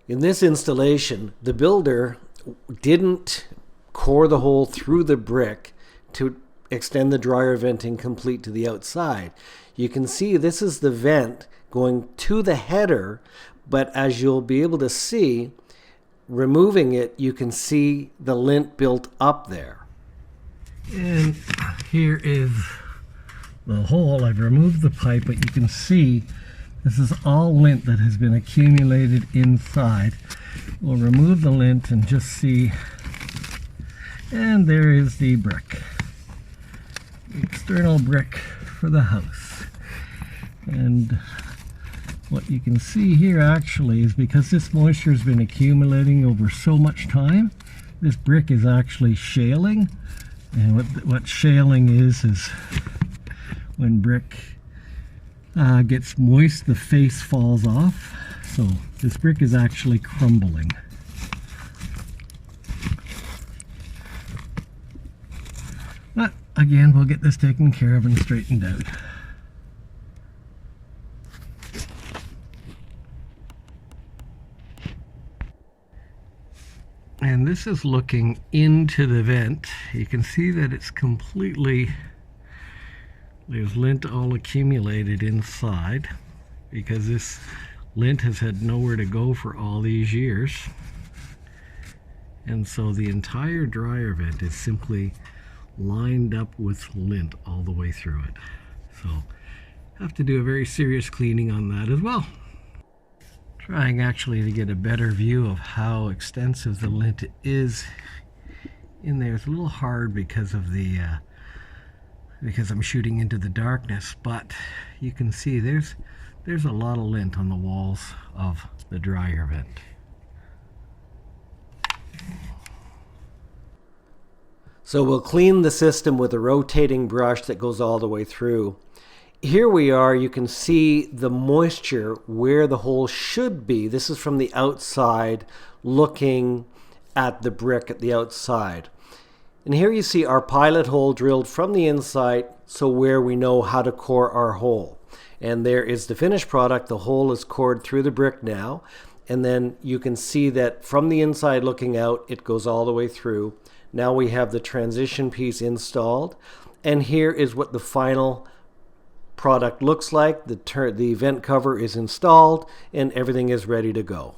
In this installation, the builder didn't core the hole through the brick to extend the dryer venting complete to the outside. You can see this is the vent going to the header, but as you'll be able to see, removing it, you can see the lint built up there. And here is the hole. I've removed the pipe, but you can see this is all lint that has been accumulated inside. We'll remove the lint and just see, and there is the brick. The external brick for the house. And what you can see here actually is because this moisture has been accumulating over so much time, this brick is actually shaling. And what shaling is when brick gets moist, the face falls off. So this brick is actually crumbling. But again, we'll get this taken care of and straightened out. And this is looking into the vent. You can see that it's completely, there's lint all accumulated inside because this lint has had nowhere to go for all these years. And so the entire dryer vent is simply lined up with lint all the way through it. So have to do a very serious cleaning on that as well. Trying actually to get a better view of how extensive the lint is in there. It's a little hard because of the because I'm shooting into the darkness, but you can see there's a lot of lint on the walls of the dryer vent. So we'll clean the system with a rotating brush that goes all the way through. Here we are, you can see the moisture where the hole should be. This is from the outside looking at the brick at the outside. And here you see our pilot hole drilled from the inside, so where we know how to core our hole. And there is the finished product. The hole is cored through the brick now. And then you can see that from the inside looking out, it goes all the way through. Now we have the transition piece installed. And here is what the final product looks like. The vent cover is installed and everything is ready to go.